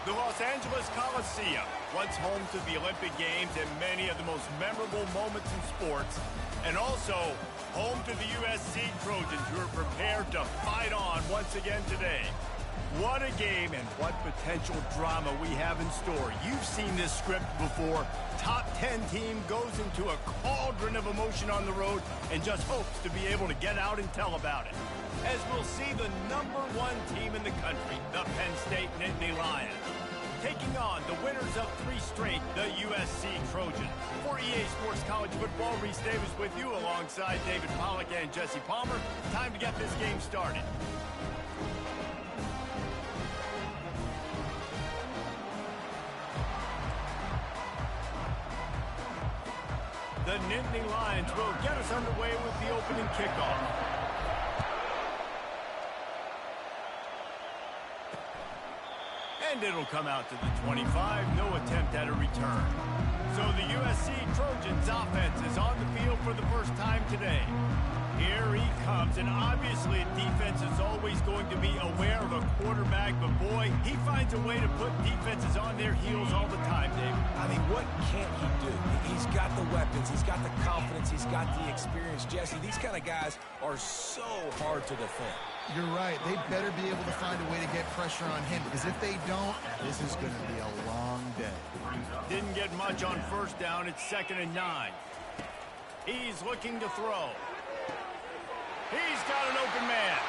The Los Angeles Coliseum, once home to the Olympic Games and many of the most memorable moments in sports, and also home to the USC Trojans, who are prepared to fight on once again today. What a game and what potential drama we have in store. You've seen this script before. Top 10 team goes into a cauldron of emotion on the road and just hopes to be able to get out and tell about it. As we'll see the #1 team in the country, the Penn State Nittany Lions, taking on the winners of 3 straight, the USC Trojans. For EA Sports College Football, Reese Davis with you alongside David Pollack and Jesse Palmer. Time to get this game started. The Nittany Lions will get us underway with the opening kickoff. And it'll come out to the 25, no attempt at a return. So the USC Trojans offense is on the field for the first time today. Here he comes, and obviously defense is always going to be aware of a quarterback, but boy, he finds a way to put defenses on their heels all the time, David. I mean, what can't he do? He's got the weapons, he's got the confidence, he's got the experience. Jesse, these kind of guys are so hard to defend. You're right. They better be able to find a way to get pressure on him, because if they don't, this is going to be a long day. Didn't get much on first down. It's 2nd and 9. He's looking to throw. He's got an open man.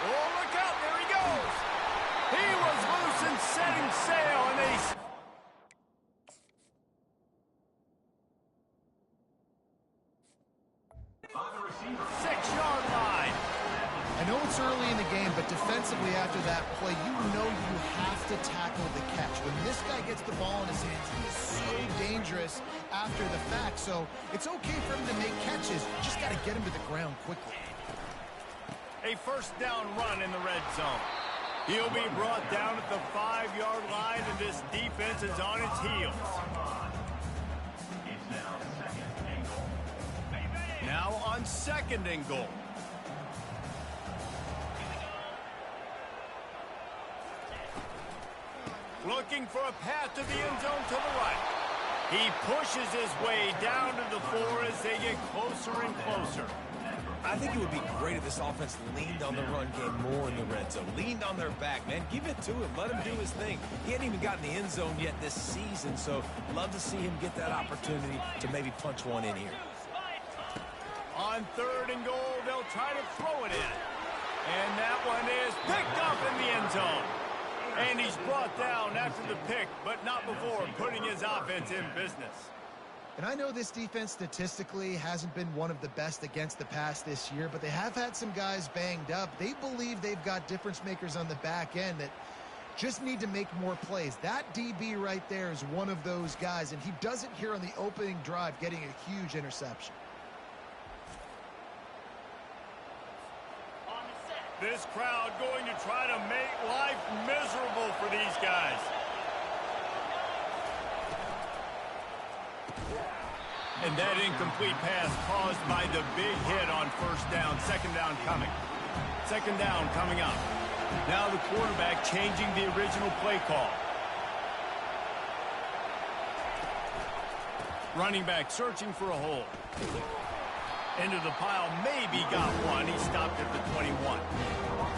Oh, look out. There he goes. He was loose and setting sail, and they... 6-yard line. I know it's early in the game, but defensively after that play, you know you have to tackle the catch. When this guy gets the ball in his hands, he is so dangerous after the fact. So it's okay for him to make catches. You just got to get him to the ground quickly. A first down run in the red zone. He'll be brought down at the 5-yard line, and this defense is on its heels. Now on 2nd and goal. Looking for a path to the end zone to the right. He pushes his way down to the floor as they get closer and closer. I think it would be great if this offense leaned on the run game more in the red zone. Leaned on their back, man. Give it to him. Let him do his thing. He hadn't even gotten the end zone yet this season, so love to see him get that opportunity to maybe punch one in here. On 3rd and goal, they'll try to throw it in. And that one is picked up in the end zone. And he's brought down after the pick, but not before putting his offense in business. And I know this defense statistically hasn't been one of the best against the pass this year, but they have had some guys banged up. They believe they've got difference makers on the back end that just need to make more plays. That DB right there is one of those guys, and he does it here on the opening drive, getting a huge interception. This crowd going to try to make life miserable for these guys. And that incomplete pass caused by the big hit on first down. 2nd down coming. 2nd down coming up. Now the quarterback changing the original play call. Running back searching for a hole. Into the pile, maybe got one. He stopped at the 21.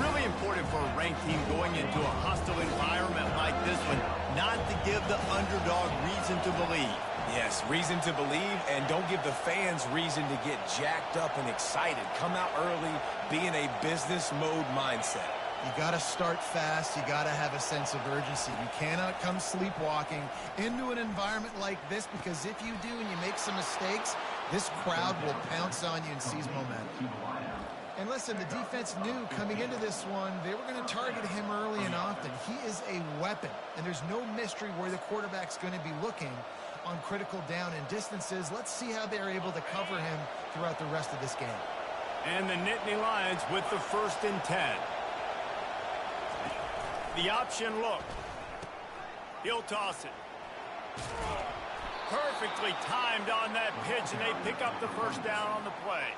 Really important for a ranked team going into a hostile environment like this one, not to give the underdog reason to believe. Yes, reason to believe, and don't give the fans reason to get jacked up and excited. Come out early, be in a business mode mindset. You got to start fast. You got to have a sense of urgency. You cannot come sleepwalking into an environment like this, because if you do and you make some mistakes, this crowd will pounce on you and seize momentum. And listen, the defense knew coming into this one, they were going to target him early and often. He is a weapon, and there's no mystery where the quarterback's going to be looking on critical down and distances. Let's see how they're able to cover him throughout the rest of this game. And the Nittany Lions with the 1st and 10. The option look. He'll toss it. Perfectly timed on that pitch, and they pick up the first down on the play.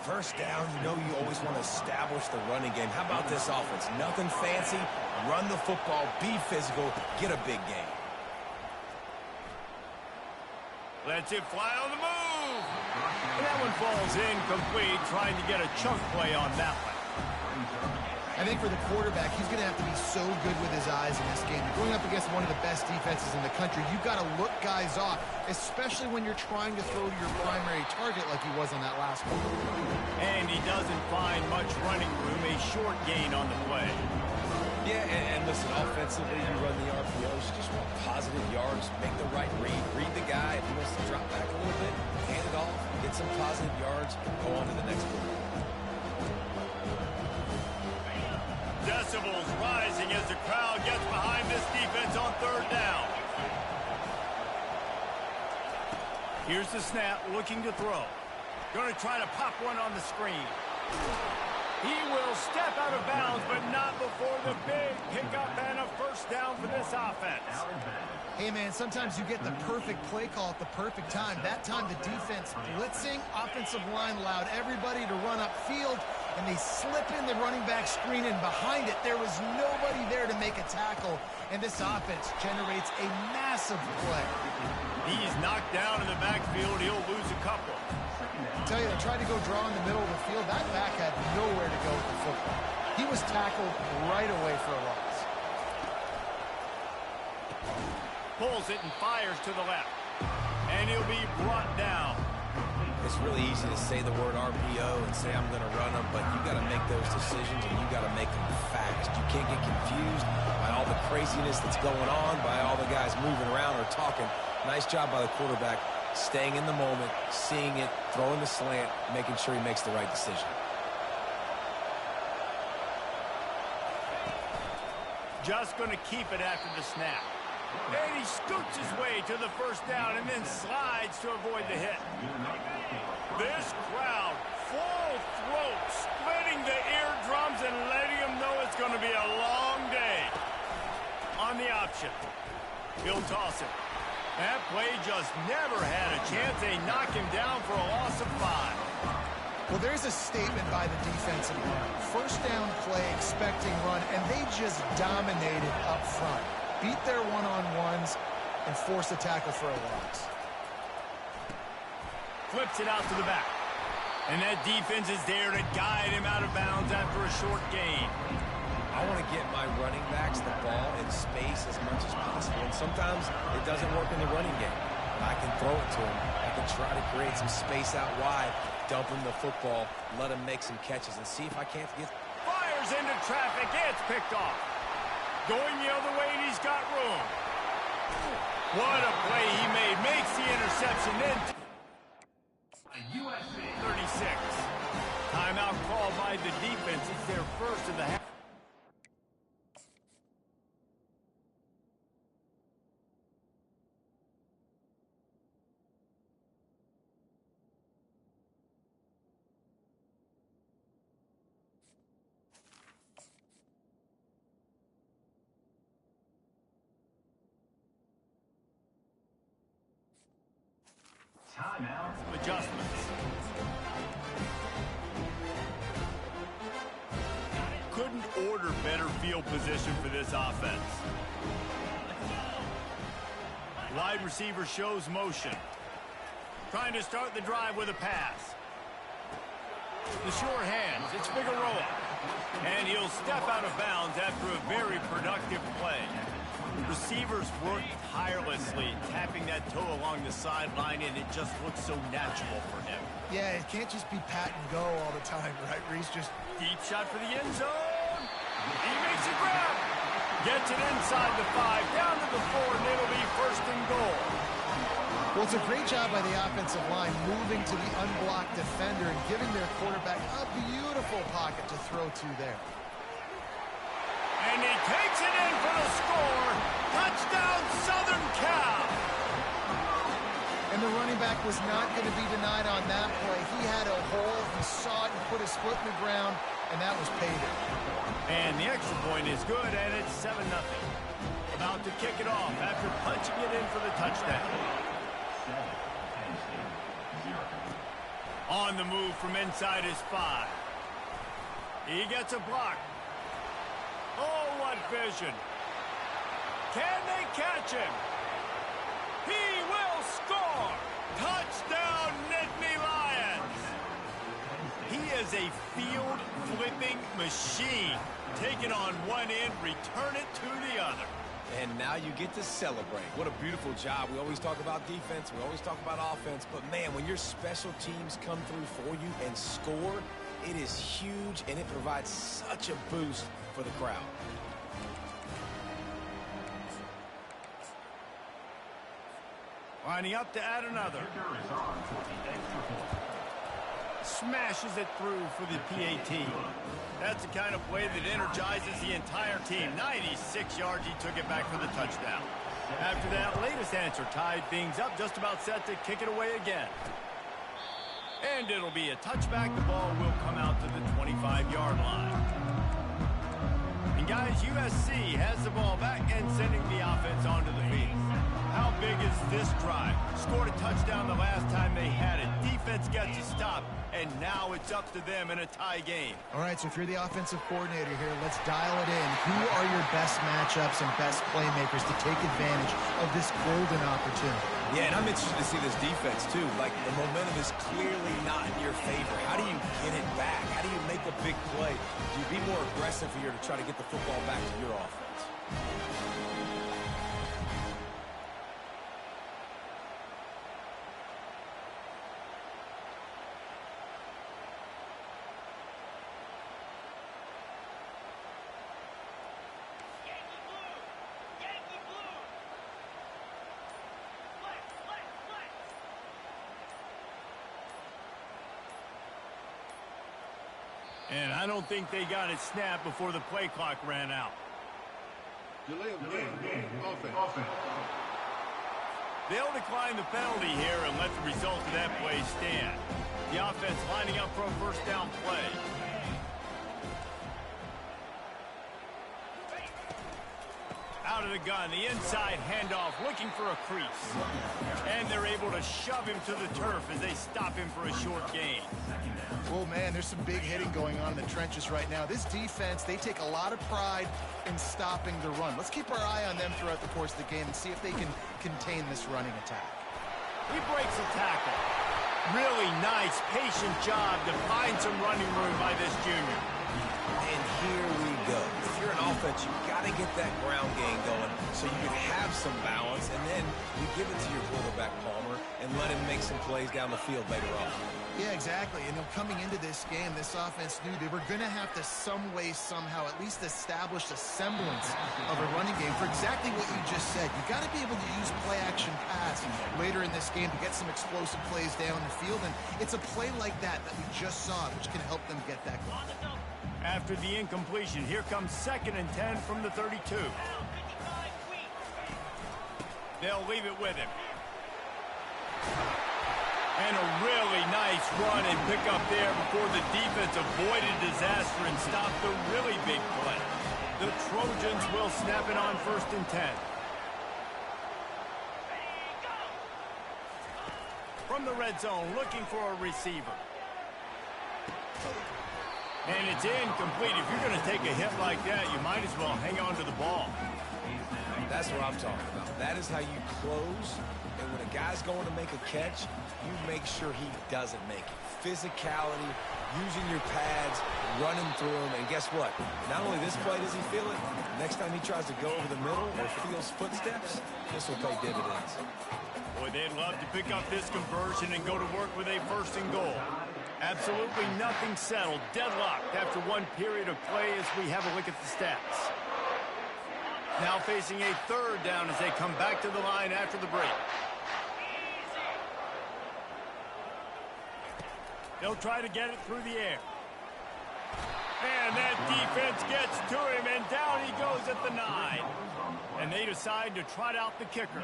First down, you know you always want to establish the running game. How about this offense? Nothing fancy. Run the football, be physical, get a big gain. Lets it fly on the move. And that one falls incomplete, trying to get a chunk play on that one. I think for the quarterback, he's going to have to be so good with his eyes in this game. You're going up against one of the best defenses in the country. You've got to look guys off, especially when you're trying to throw to your primary target like he was on that last one. And he doesn't find much running room, a short gain on the play. Yeah, and listen, offensively, you run the RPOs, you just want positive yards, make the right read the guy. If he wants to drop back a little bit, hand it off, get some positive yards, go on to the next one. Decibels rising as the crowd gets behind this defense on third down. Here's the snap, looking to throw. Going to try to pop one on the screen. He will step out of bounds, but not before the big pickup and a first down for this offense. Hey, man, sometimes you get the perfect play call at the perfect time. That time the defense blitzing, offensive line allowed everybody to run upfield, and they slip in the running back screen, and behind it, there was nobody there to make a tackle, and this offense generates a massive play. He's knocked down in the backfield. He'll lose a couple. I tell you, they tried to go draw in the middle of the field. That back had nowhere to go with the football. He was tackled right away for a loss. Pulls it and fires to the left. And he'll be brought down. It's really easy to say the word RPO and say I'm going to run them, but you got to make those decisions and you got to make them fast. You can't get confused by all the craziness that's going on, by all the guys moving around or talking. Nice job by the quarterback, staying in the moment, seeing it, throwing the slant, making sure he makes the right decision. Just going to keep it after the snap. And he scoots his way to the first down and then slides to avoid the hit. This crowd, full throat, splitting the eardrums and letting him know it's going to be a long day. On the option, he'll toss it. That play just never had a chance. They knock him down for a loss of 5. Well, there's a statement by the defensive line. First down play, expecting run, and they just dominated up front. Beat their one-on-ones and force a tackle for a loss. Flips it out to the back. And that defense is there to guide him out of bounds after a short gain. I want to get my running backs the ball in space as much as possible. And sometimes it doesn't work in the running game. But I can throw it to him. I can try to create some space out wide, dump him the football, let him make some catches, and see if I can't get... Fires into traffic. It's picked off. Going the other way, and he's got room. What a play he made. Makes the interception then. 36. Timeout called by the defense. It's their first of the half. Timeout. Some adjustments. Couldn't order better field position for this offense. Wide receiver shows motion. Trying to start the drive with a pass. The sure hands. It's Figueroa. And he'll step out of bounds after a very productive play. Receivers work tirelessly, tapping that toe along the sideline, and it just looks so natural for him. Yeah, it can't just be pat and go all the time, right? Reese just... Deep shot for the end zone. He makes a grab. Gets it inside the 5, down to the 4, and it'll be first and goal. Well, it's a great job by the offensive line moving to the unblocked defender and giving their quarterback a beautiful pocket to throw to there. And he takes it in for the score. Touchdown, Southern Cal. And the running back was not going to be denied on that play. He had a hole. He saw it and put his foot in the ground, and that was payday. And the extra point is good, and it's 7-0. About to kick it off after punching it in for the touchdown. Penn State, 0. On the move from inside his 5. He gets a block. Oh, what vision. Can they catch him? He will score! Touchdown, Nittany Lions! He is a field-flipping machine. Take it on one end, return it to the other. And now you get to celebrate. What a beautiful job. We always talk about defense. We always talk about offense. But, man, when your special teams come through for you and score, it is huge, and it provides such a boost for the crowd. Lining up to add another. Smashes it through for the PAT. That's the kind of play that energizes the entire team. 96 yards, he took it back for the touchdown. After that latest answer tied things up, just about set to kick it away again. And it'll be a touchback. The ball will come out to the 25-yard line. And guys, USC has the ball back and sending the offense onto the field. How big is this drive? Scored a touchdown the last time they had it. Defense gets a stop, and now it's up to them in a tie game. All right, so if you're the offensive coordinator here, let's dial it in. Who are your best matchups and best playmakers to take advantage of this golden opportunity? Yeah, and I'm interested to see this defense, too. Like, the momentum is clearly not in your favor. How do you get it back? How do you make a big play? Do you be more aggressive here to try to get the football back to your offense? And I don't think they got it snapped before the play clock ran out. Delay of game. Offense. They'll decline the penalty here and let the result of that play stand. The offense lining up for a first down play. Out of the gun, the inside handoff, looking for a crease. And they're able to shove him to the turf as they stop him for a short gain. Oh, man, there's some big hitting going on in the trenches right now. This defense, they take a lot of pride in stopping the run. Let's keep our eye on them throughout the course of the game and see if they can contain this running attack. He breaks a tackle. Really nice, patient job to find some running room by this junior. And here we go. If you're an offense, you've got to get that ground game going so you can have some balance, and then you give it to your quarterback, Palmer, and let him make some plays down the field later on. Yeah, exactly. And coming into this game, this offense knew they were going to have to some way, somehow, at least establish a semblance of a running game for exactly what you just said. You got to be able to use play-action pass later in this game to get some explosive plays down the field. And it's a play like that we just saw, which can help them get that going. After the incompletion, here comes 2nd and 10 from the 32. They'll leave it with him. And a really nice run and pick up there before the defense avoided disaster and stopped the really big play. The Trojans will snap it on 1st and 10. From the red zone, looking for a receiver. And it's incomplete. If you're going to take a hit like that, you might as well hang on to the ball. That's what I'm talking about. That is how you close. And when a guy's going to make a catch, you make sure he doesn't make it. Physicality, using your pads, running through them. And guess what? Not only this play does he feel it, next time he tries to go over the middle or feels footsteps, this will pay dividends. Boy, they'd love to pick up this conversion and go to work with a 1st and goal. Absolutely nothing settled. Deadlocked after one period of play as we have a look at the stats. Now facing a 3rd down as they come back to the line after the break. They'll try to get it through the air. And that defense gets to him, and down he goes at the 9. And they decide to trot out the kicker.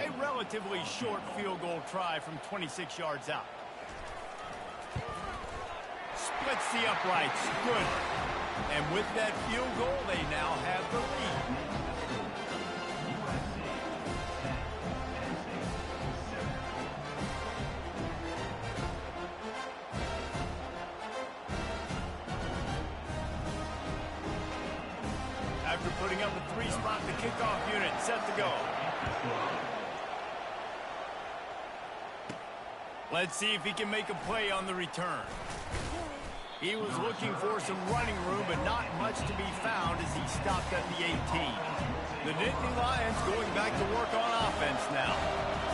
A relatively short field goal try from 26 yards out. Splits the uprights. Good. And with that field goal, they now have the lead. kickoff unit set to go. Let's see if he can make a play on the return. He was looking for some running room, but not much to be found as he stopped at the 18. The Nittany Lions going back to work on offense now.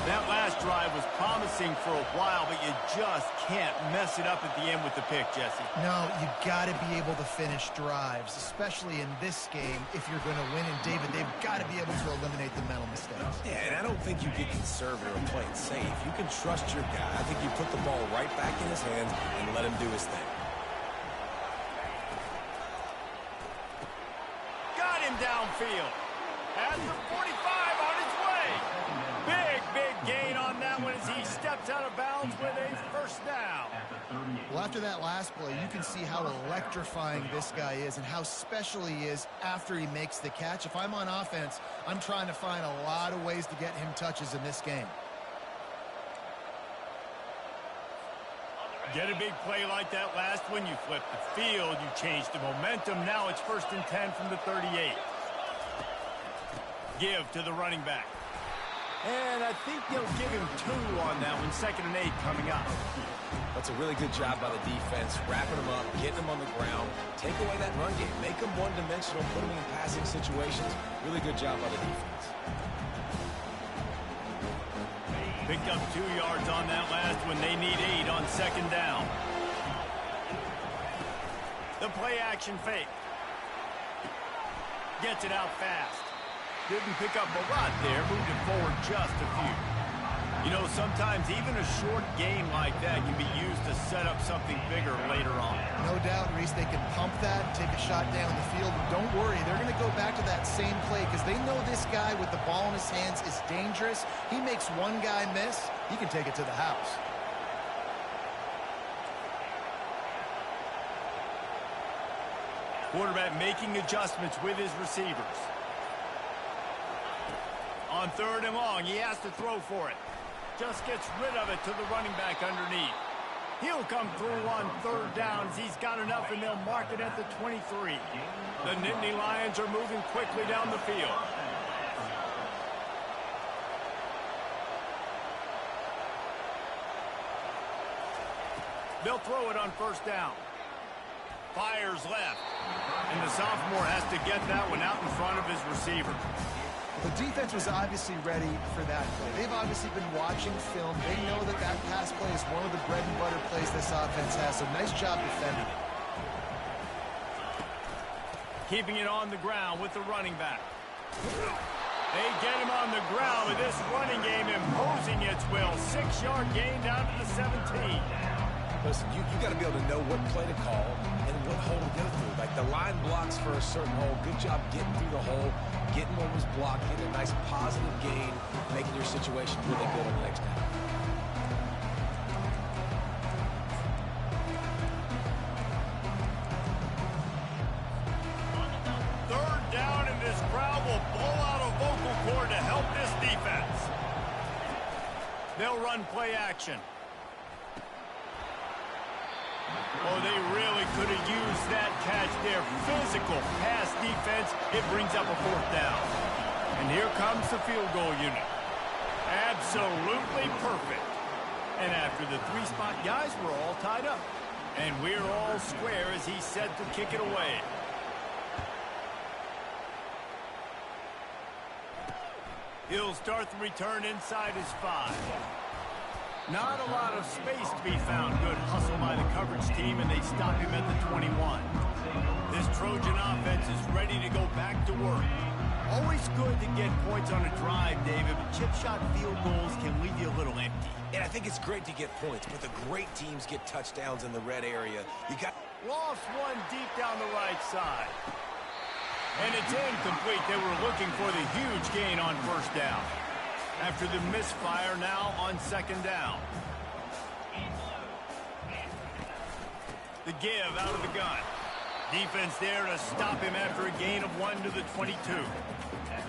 That last drive was promising for a while, but you just can't mess it up at the end with the pick, Jesse. No, you got to be able to finish drives, especially in this game if you're going to win. And, David, they've got to be able to eliminate the mental mistakes. Yeah, and I don't think you get conservative or play it safe. You can trust your guy. I think you put the ball right back in his hands and let him do his thing. Got him downfield. At the 45 on his way. Big gain on that one as he steps out of bounds with a first down. Well, after that last play, you can see how electrifying this guy is and how special he is after he makes the catch. If I'm on offense, I'm trying to find a lot of ways to get him touches in this game. Get a big play like that last one, you flip the field, you change the momentum. Now it's 1st and 10 from the 38. Give to the running back. And I think they'll give him 2 on that one. 2nd and 8 coming up. That's a really good job by the defense, wrapping them up, getting them on the ground. Take away that run game. Make them one-dimensional, put them in passing situations. Really good job by the defense. Picked up 2 yards on that last one. They need 8 on 2nd down. The play action fake. Gets it out fast. Didn't pick up a lot there. Moved it forward just a few. You know, sometimes even a short game like that can be used to set up something bigger later on. No doubt, Reese, they can pump that and take a shot down the field. And don't worry, they're going to go back to that same play because they know this guy with the ball in his hands is dangerous. He makes one guy miss, he can take it to the house. Quarterback making adjustments with his receivers. On 3rd and long, he has to throw for it. Just gets rid of it to the running back underneath. He'll come through on 3rd down as he's got enough, and they'll mark it at the 23. The Nittany Lions are moving quickly down the field. They'll throw it on 1st down. Fires left. And the sophomore has to get that one out in front of his receiver. The defense was obviously ready for that play. They've obviously been watching film. They know that that pass play is one of the bread and butter plays this offense has. So nice job defending it. Keeping it on the ground with the running back. They get him on the ground with this running game imposing its will. 6-yard gain down to the 17. Listen, you got to be able to know what play to call and what hole to go through. Like the line blocks for a certain hole. Good job getting through the hole, getting what was blocked, getting a nice positive gain, making your situation really good on the next down. Third down, and this crowd will blow out a vocal cord to help this defense. They'll run play action. Oh, they really could have used that catch there. Physical pass defense. It brings up a 4th down. And here comes the field goal unit. Absolutely perfect. And after the 3-spot guys, we're all tied up. And we're all square as he's set to kick it away. He'll start the return inside his 5. Not a lot of space to be found. Good hustle by the coverage team, and they stop him at the 21. This Trojan offense is ready to go back to work. Always good to get points on a drive, David, but chip shot field goals can leave you a little empty. And I think it's great to get points, but the great teams get touchdowns in the red area. You got Lost one deep down the right side. And it's incomplete. They were looking for the huge gain on 1st down. After the misfire, now on 2nd down. The give out of the gun. Defense there to stop him after a gain of 1 to the 22.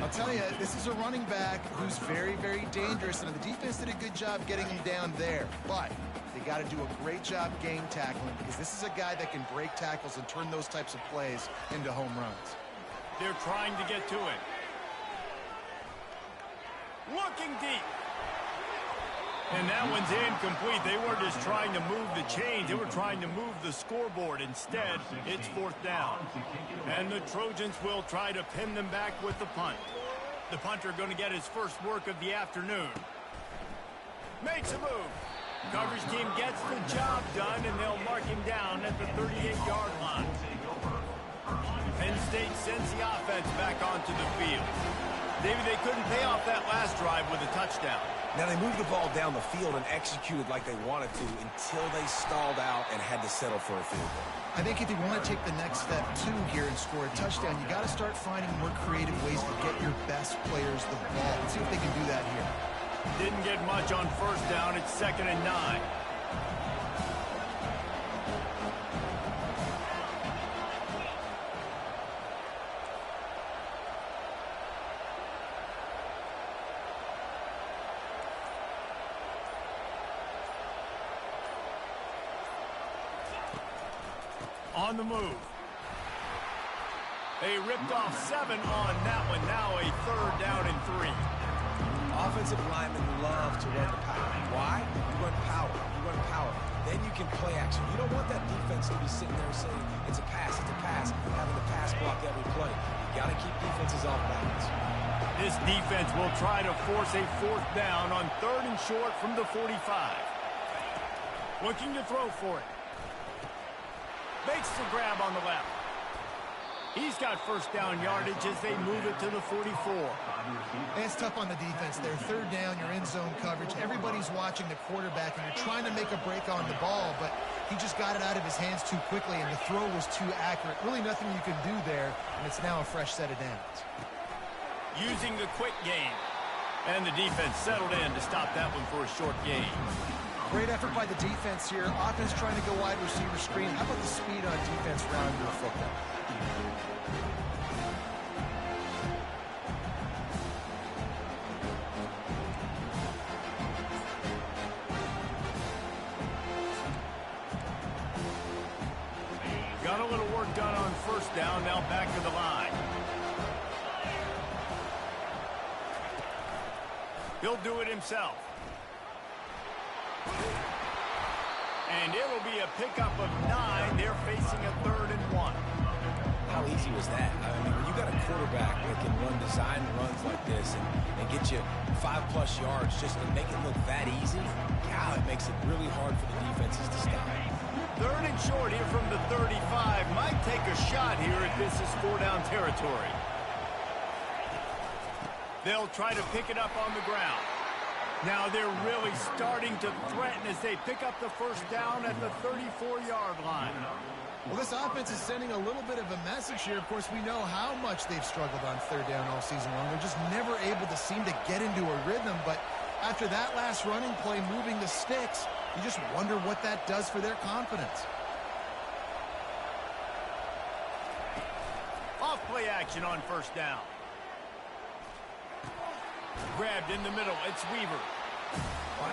I'll tell you, this is a running back who's very, very dangerous, and the defense did a good job getting him down there. But they got to do a great job game tackling because this is a guy that can break tackles and turn those types of plays into home runs. They're trying to get to it. Looking deep. And that one's incomplete. They weren't just trying to move the chains. They were trying to move the scoreboard. Instead, it's fourth down. And the Trojans will try to pin them back with the punt. The punter going to get his first work of the afternoon. Makes a move. Coverage team gets the job done, and they'll mark him down at the 38-yard line. Penn State sends the offense back onto the field. David, they couldn't pay off that last drive with a touchdown. Now, they moved the ball down the field and executed like they wanted to until they stalled out and had to settle for a field goal. I think if you want to take the next step, too, here and score a touchdown, you got to start finding more creative ways to get your best players the ball. Let's see if they can do that here. Didn't get much on first down. It's 2nd and 9. On the move. They ripped off 7 on that one. Now a 3rd down and 3. Offensive linemen love to run the power. Why? You run power. You run power. Then you can play action. You don't want that defense to be sitting there saying, it's a pass, having to pass block every play. You got to keep defenses off balance. This defense will try to force a 4th down on 3rd and short from the 45. Looking to throw for it. Makes the grab on the left. He's got first down yardage as they move it to the 44. And it's tough on the defense there. 3rd down, you're in zone coverage. Everybody's watching the quarterback, and you're trying to make a break on the ball, but he just got it out of his hands too quickly, and the throw was too accurate. Really nothing you can do there, and it's now a fresh set of downs. Using the quick game. And the defense settled in to stop that one for a short gain. Great effort by the defense here. Offense trying to go wide receiver screen. How about the speed on defense around your football? Got a little work done on first down. Now back to the line. He'll do it himself. And it'll be a pickup of 9. They're facing a 3rd and 1. How easy was that? I mean, when you got a quarterback that can run design runs like this and get you 5+ yards just to make it look that easy, God, it makes it really hard for the defenses to stop. 3rd and short here from the 35. Might take a shot here if this is 4-down territory. They'll try to pick it up on the ground. Now they're really starting to threaten as they pick up the first down at the 34-yard line. Well, this offense is sending a little bit of a message here. Of course, we know how much they've struggled on 3rd down all season long. They're just never able to seem to get into a rhythm. But after that last running play, moving the sticks, you just wonder what that does for their confidence. Off play action on first down. Grabbed in the middle. It's Weaver.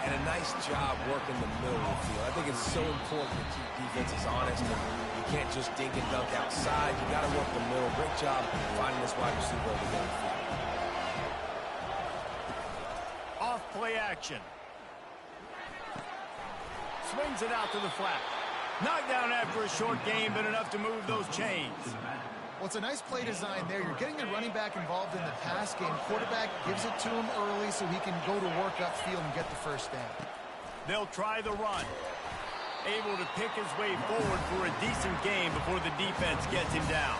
And a nice job working the middle of the field. I think it's so important to keep defenses honest. And you can't just dink and dunk outside. You got to work the middle. Great job finding this wide receiver over the field. Off play action. Swings it out to the flat. Knocked down after a short gain, but enough to move those chains. Well, it's a nice play design there. You're getting the running back involved in the pass game. Quarterback gives it to him early so he can go to work upfield and get the first down. They'll try the run. Able to pick his way forward for a decent game before the defense gets him down.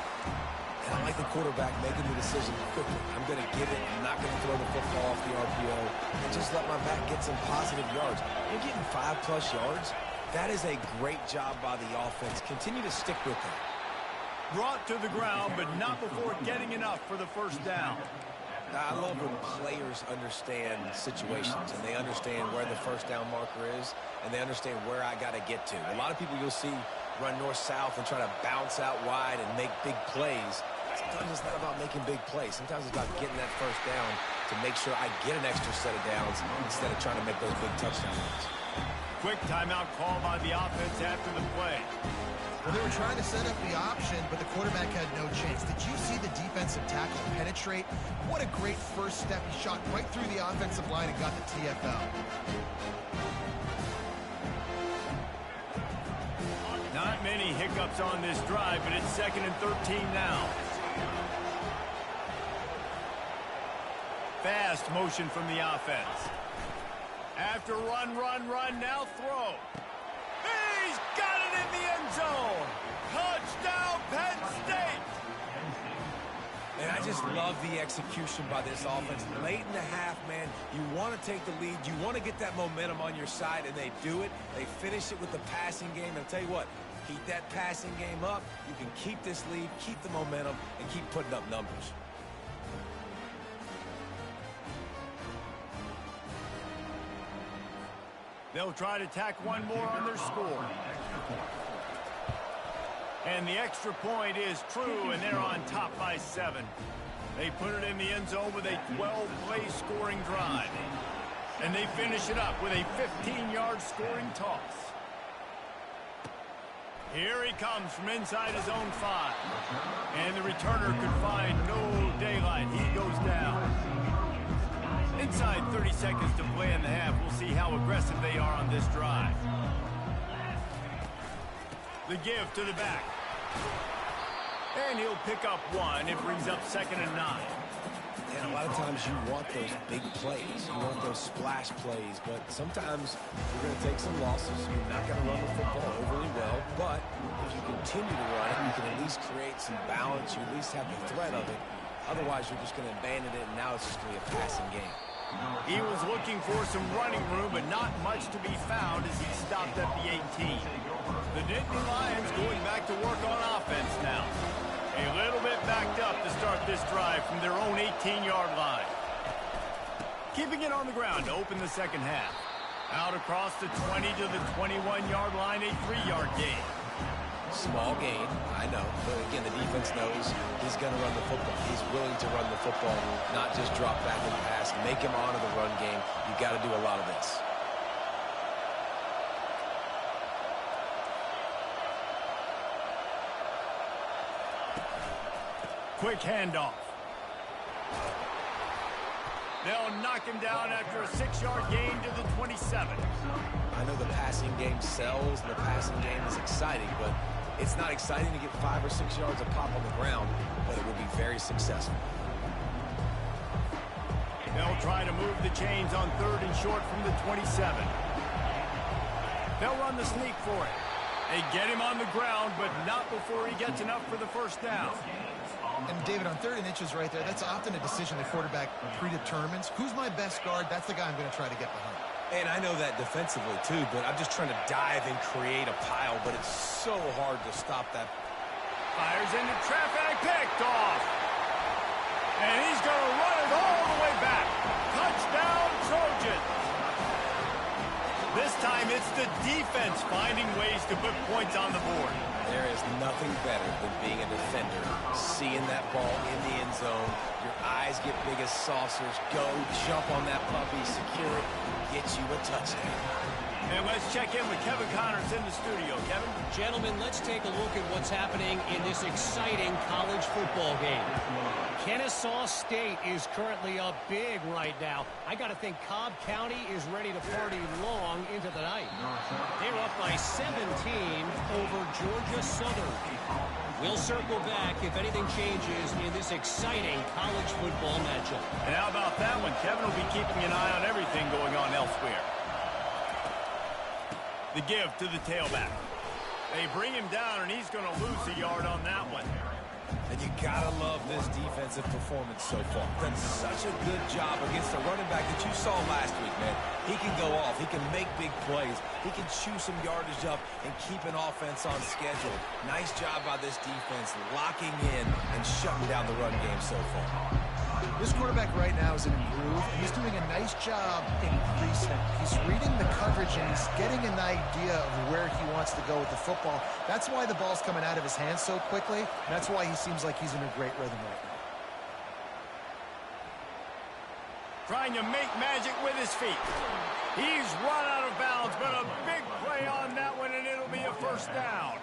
And I like the quarterback making the decision quickly. I'm going to give it. I'm not going to throw the football off the RPO and just let my back get some positive yards. You're getting 5+ yards. That is a great job by the offense. Continue to stick with that. Brought to the ground, but not before getting enough for the first down. I love when players understand situations and they understand where the first down marker is and they understand where I got to get to. A lot of people you'll see run north-south and try to bounce out wide and make big plays. Sometimes it's not about making big plays. Sometimes it's about getting that first down to make sure I get an extra set of downs instead of trying to make those big touchdown runs. Quick timeout call by the offense after the play. Well, they were trying to set up the option, but the quarterback had no chance. Did you see the defensive tackle penetrate? What a great first step. He shot right through the offensive line and got the TFL. Not many hiccups on this drive, but it's 2nd and 13 now. Fast motion from the offense. After run, now throw. He's got it in the end zone. Touchdown, Penn State. And I just love the execution by this offense. Late in the half, man, you want to take the lead. You want to get that momentum on your side, and they do it. They finish it with the passing game. And I'll tell you what, keep that passing game up. You can keep this lead, keep the momentum, and keep putting up numbers. They'll try to tack one more on their score. And the extra point is true, and they're on top by 7. They put it in the end zone with a 12-play scoring drive. And they finish it up with a 15-yard scoring toss. Here he comes from inside his own 5. And the returner could find no daylight. He goes down. Inside 30 seconds to play in the half. We'll see how aggressive they are on this drive. The give to the back. And he'll pick up 1. It brings up 2nd and 9. And a lot of times you want those big plays. You want those splash plays. But sometimes you're going to take some losses. You're not going to run the football overly well. But if you continue to run it, you can at least create some balance. You at least have the threat of it. Otherwise, you're just going to abandon it, and now it's just going to be a passing game. He was looking for some running room, but not much to be found as he stopped at the 18. The Nittany Lions going back to work on offense now. A little bit backed up to start this drive from their own 18-yard line. Keeping it on the ground to open the second half. Out across the 20 to the 21-yard line, a 3-yard gain. Small gain, I know. But again, the defense knows he's going to run the football. He's willing to run the football, not just drop back and pass. Make him honor the run game. You got to do a lot of this. Quick handoff. They'll knock him down after a 6-yard gain to the 27. I know the passing game sells and the passing game is exciting, but it's not exciting to get 5 or 6 yards of pop on the ground, but it will be very successful. They'll try to move the chains on 3rd and short from the 27. They'll run the sneak for it. They get him on the ground, but not before he gets enough for the first down. And David, on 3rd and inches right there, that's often a decision the quarterback predetermines. Who's my best guard? That's the guy I'm going to try to get behind. And I know that defensively, too, but I'm just trying to dive and create a pile, but it's so hard to stop that. Fires into traffic, picked off. And he's going to run it all the way back. Touchdown, Trojans. This time it's the defense finding ways to put points on the board. There is nothing better than being a defender, seeing that ball in the end zone. Your eyes get big as saucers. Go, jump on that puppy, secure it, get you a touchdown. And let's check in with Kevin Connors in the studio. Kevin? Gentlemen, let's take a look at what's happening in this exciting college football game. Kennesaw State is currently up big right now. I got to think Cobb County is ready to party long into the night. They're up by 17 over Georgia Southern. We'll circle back if anything changes in this exciting college football matchup. And how about that one? Kevin will be keeping an eye on everything going on elsewhere. The give to the tailback. They bring him down, and he's going to lose a yard on that one. And you gotta love this defensive performance so far. Done such a good job against the running back that you saw last week, man. He can go off. He can make big plays. He can chew some yardage up and keep an offense on schedule. Nice job by this defense locking in and shutting down the run game so far. This quarterback right now is in a groove, and he's doing a nice job increasing. He's reading the coverage, and he's getting an idea of where he wants to go with the football. That's why the ball's coming out of his hands so quickly, and that's why he seems like he's in a great rhythm right now. Trying to make magic with his feet. He's run out of bounds, but a big play on that one, and it'll be a first down.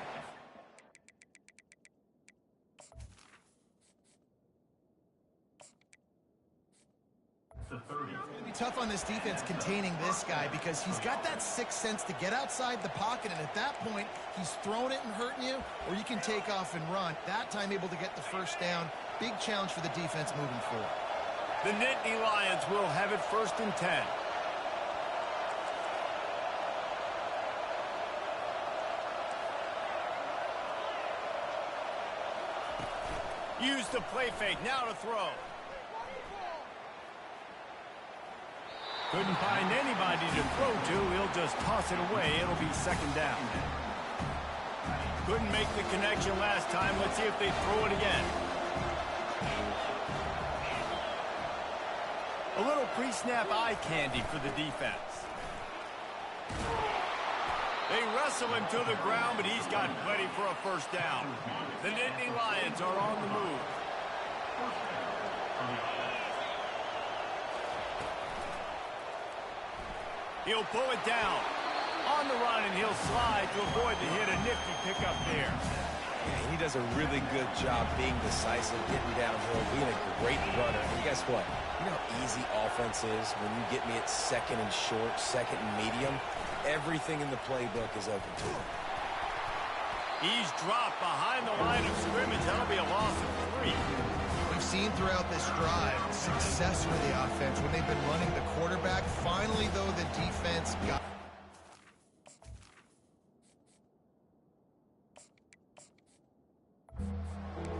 The 30. It's going to be tough on this defense containing this guy because he's got that sixth sense to get outside the pocket, and at that point, he's throwing it and hurting you, or you can take off and run. That time able to get the first down. Big challenge for the defense moving forward. The Nittany Lions will have it 1st and 10. Use the play fake, now to throw. Couldn't find anybody to throw to. He'll just toss it away. It'll be 2nd down. Couldn't make the connection last time. Let's see if they throw it again. A little pre-snap eye candy for the defense. They wrestle him to the ground, but he's got plenty for a first down. The Nittany Lions are on the move. He'll pull it down. On the run, and he'll slide to avoid the hit. A nifty pickup there. Yeah, he does a really good job being decisive, getting downhill, being a great runner. And guess what? You know how easy offense is when you get me at 2nd and short, 2nd and medium? Everything in the playbook is open to him. He's dropped behind the line of scrimmage. That'll be a loss of 3. We've seen throughout this drive success for the offense when they've been running the quarterback. Finally, though, the defense got...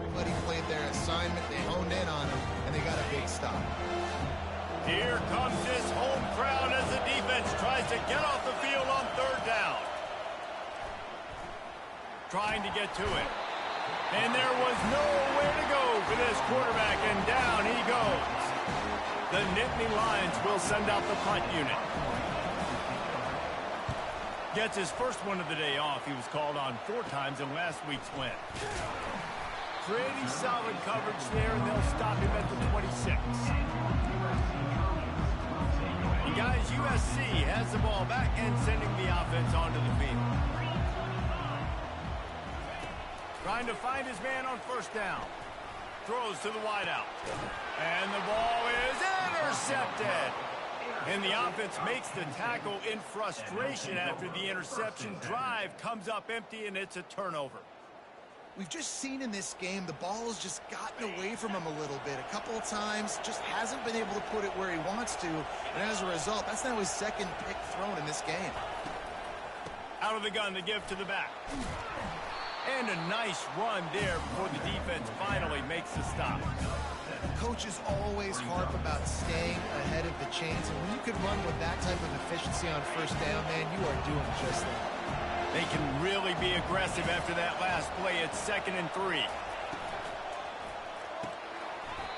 Everybody played their assignment. They honed in on him, and they got a big stop. Here comes this home crowd as the defense tries to get off the field on 3rd down. Trying to get to it. And there was nowhere to go for this quarterback, and down he goes. The Nittany Lions will send out the punt unit. Gets his first one of the day off. He was called on 4 times in last week's win. Pretty solid coverage there, and they'll stop him at the 26. And guys, USC has the ball back and sending the offense onto the field. Trying to find his man on 1st down. Throws to the wideout. And the ball is intercepted. And the offense makes the tackle in frustration after the interception. Drive comes up empty, and it's a turnover. We've just seen in this game the ball has just gotten away from him a little bit. A couple of times, just hasn't been able to put it where he wants to. And as a result, that's now his 2nd pick thrown in this game. Out of the gun to give to the back. And a nice run there before the defense finally makes the stop. Coaches always harp about staying ahead of the chains, and when you can run with that type of efficiency on 1st down, man, you are doing just that. They can really be aggressive after that last play. It's 2nd and 3.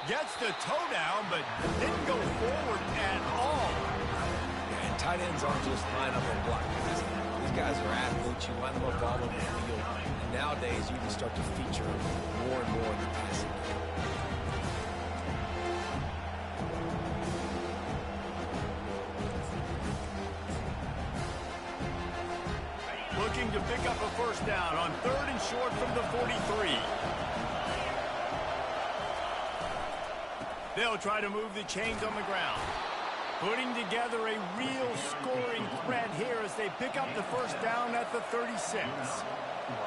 Gets the toe down, but didn't go forward at all. Yeah, and tight ends aren't just line up and block. These guys are athletes. You line them up all over the field. And nowadays, you can start to feature more and more in the passing game. Looking to pick up a first down on 3rd and short from the 43. They'll try to move the chains on the ground. Putting together a real scoring threat here as they pick up the first down at the 36.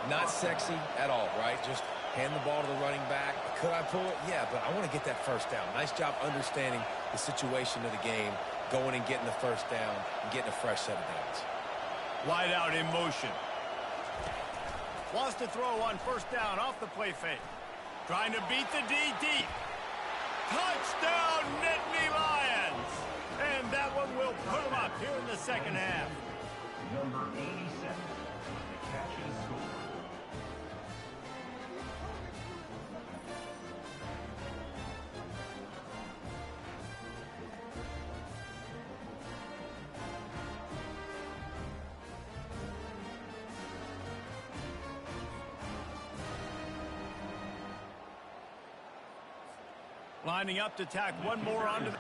Not sexy at all, right? Just hand the ball to the running back. Could I pull it? Yeah, but I want to get that first down. Nice job understanding the situation of the game, going and getting the first down and getting a fresh set of downs. Wide out in motion. Wants to throw on 1st down off the play fake. Trying to beat the D deep. Touchdown, Nittany Lions! And that one will put them up here in the 2nd half. Number 87. The catch and score. Lining up to tack one more onto the...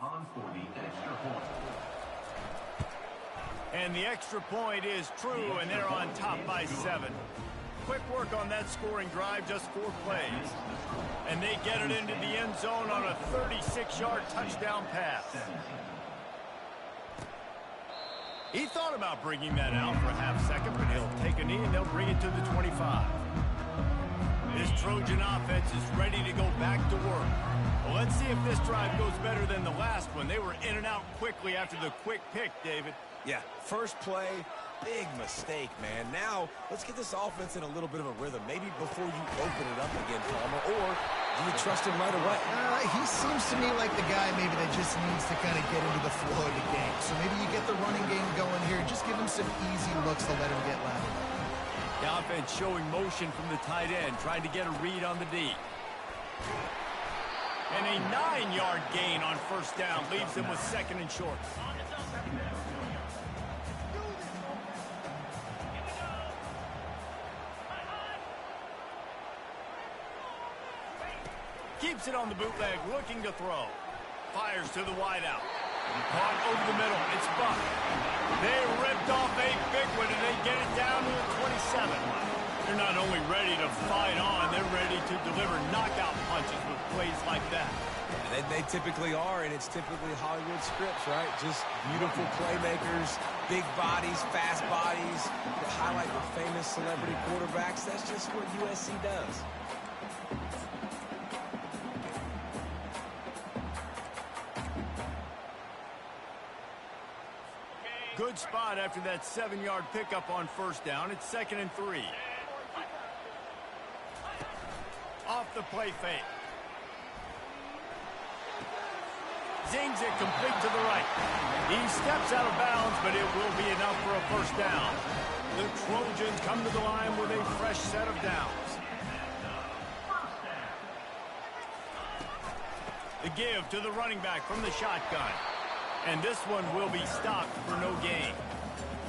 on for the extra point. And the extra point is true, and they're on top by 7. Quick work on that scoring drive, just 4 plays. And they get it into the end zone on a 36-yard touchdown pass. He thought about bringing that out for a half second, but he'll take a knee and they'll bring it to the 25. This Trojan offense is ready to go back to work. Well, let's see if this drive goes better than the last one. They were in and out quickly after the quick pick, David. Yeah, first play, big mistake, man. Now, let's get this offense in a little bit of a rhythm. Maybe before you open it up again, Palmer, or do you trust him right away? He seems to me like the guy maybe that just needs to kind of get into the flow of the game. So maybe you get the running game going here. Just give him some easy looks to let him get lateral. The offense showing motion from the tight end, trying to get a read on the D. And a 9-yard gain on first down leaves them with 2nd and short. Keeps it on the bootleg, looking to throw. Fires to the wideout. Caught over the middle. It's Buck. They ripped off a big one, and they get it down to the 27. They're not only ready to fight on, they're ready to deliver knockout punches with plays like that. They typically are, and it's typically Hollywood scripts, right? Just beautiful playmakers, big bodies, fast bodies that highlight the famous celebrity quarterbacks. That's just what USC does. Good spot after that 7-yard pickup on first down. It's 2nd and 3. Off the play fake. Zings it complete to the right. He steps out of bounds, but it will be enough for a first down. The Trojans come to the line with a fresh set of downs. The give to the running back from the shotgun. And this one will be stopped for no gain.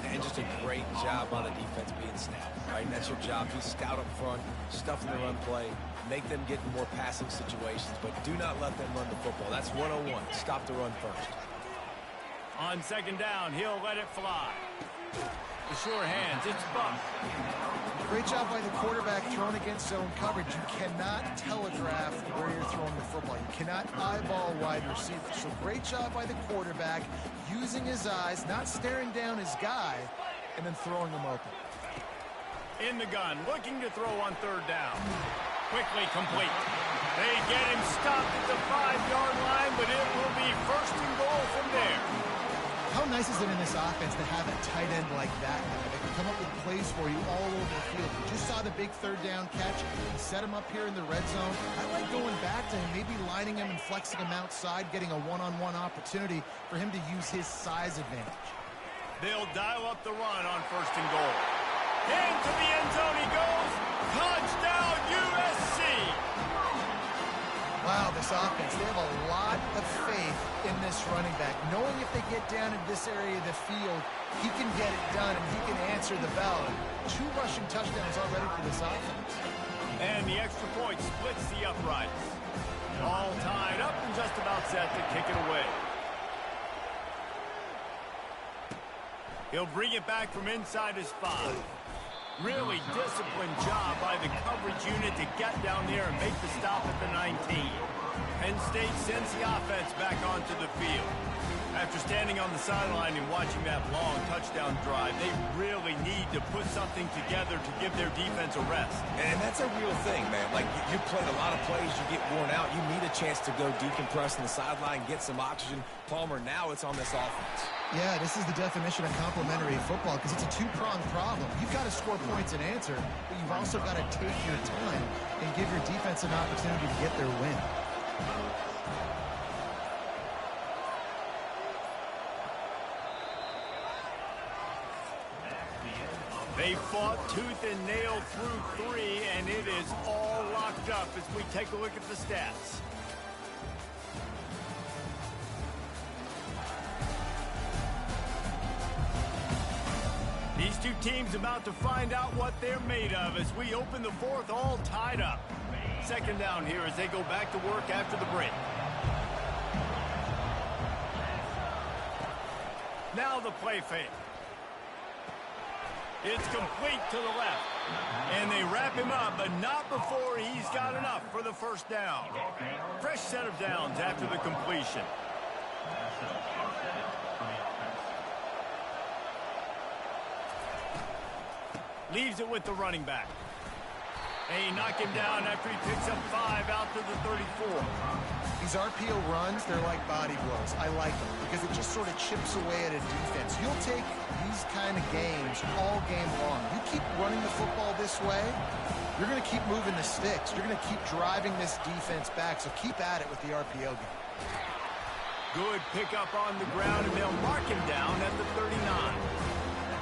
And just a great job by the defense being snapped, right? That's your job. You scout up front, stuff in the run play, make them get in more passing situations, but do not let them run the football. That's 101. Stop the run first. On 2nd down, he'll let it fly. The sure hands, it's Buck. Great job by the quarterback throwing against zone coverage. You cannot telegraph where you're throwing the football. You cannot eyeball wide receiver. So great job by the quarterback using his eyes, not staring down his guy, and then throwing him open. In the gun, looking to throw on 3rd down. Quickly complete. They get him stopped at the 5-yard line, but it will be 1st and goal from there. How nice is it in this offense to have a tight end like that guy that can come up with plays for you all over the field? You just saw the big 3rd down catch. You set him up here in the red zone. I like going back to him, maybe lining him and flexing him outside, getting a one-on-one opportunity for him to use his size advantage. They'll dial up the run on 1st and goal. Into the end zone he goes. Touchdown, USC! Wow, this offense, they have a lot of faith in this running back. Knowing if they get down in this area of the field, he can get it done and he can answer the bell. 2 rushing touchdowns already for this offense. And the extra point splits the uprights. All tied up and just about set to kick it away. He'll bring it back from inside his 5. Really disciplined job by the coverage unit to get down there and make the stop at the 19. Penn State sends the offense back onto the field. After standing on the sideline and watching that long touchdown drive, they really need to put something together to give their defense a rest. And that's a real thing, man. Like, you played a lot of plays, you get worn out. You need a chance to go decompress on the sideline, get some oxygen. Palmer, now it's on this offense. Yeah, this is the definition of complementary football because it's a 2-pronged problem. You've got to score points and answer, but you've also got to take your time and give your defense an opportunity to get their win. They fought tooth and nail through 3, and it is all locked up as we take a look at the stats. These two teams about to find out what they're made of as we open the 4th all tied up. 2nd down here as they go back to work after the break. Now the play fake. It's complete to the left. And they wrap him up, but not before he's got enough for the first down. Fresh set of downs after the completion. Leaves it with the running back. And he knocked him down after he picks up 5 out to the 34. These RPO runs, they're like body blows. I like them because it just sort of chips away at a defense. You'll take these kind of games all game long. You keep running the football this way, you're going to keep moving the sticks. You're going to keep driving this defense back, so keep at it with the RPO game. Good pickup on the ground, and they'll mark him down at the 39.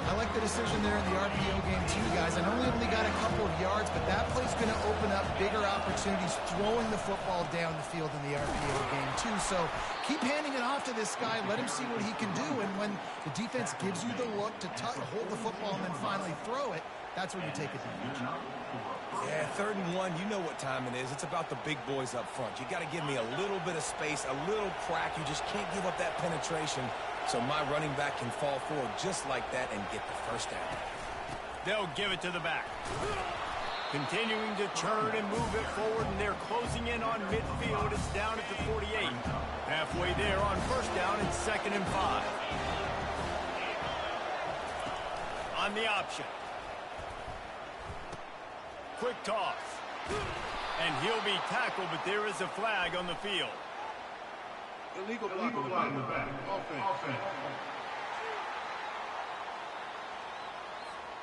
I like the decision there in the RPO game too, guys. I know we only got a couple of yards, but that play's going to open up bigger opportunities throwing the football down the field in the RPO game too. So keep handing it off to this guy. Let him see what he can do. And when the defense gives you the look to hold the football and then finally throw it, that's when you take advantage. Yeah, 3rd and 1, you know what time it is. It's about the big boys up front. You got to give me a little bit of space, a little crack. You just can't give up that penetration. So my running back can fall forward just like that and get the first down. They'll give it to the back. Continuing to turn and move it forward, and they're closing in on midfield. It's down at the 48. Halfway there on first down and 2nd and 5. On the option. Quick toss. And he'll be tackled, but there is a flag on the field. Illegal block in the back. Offense.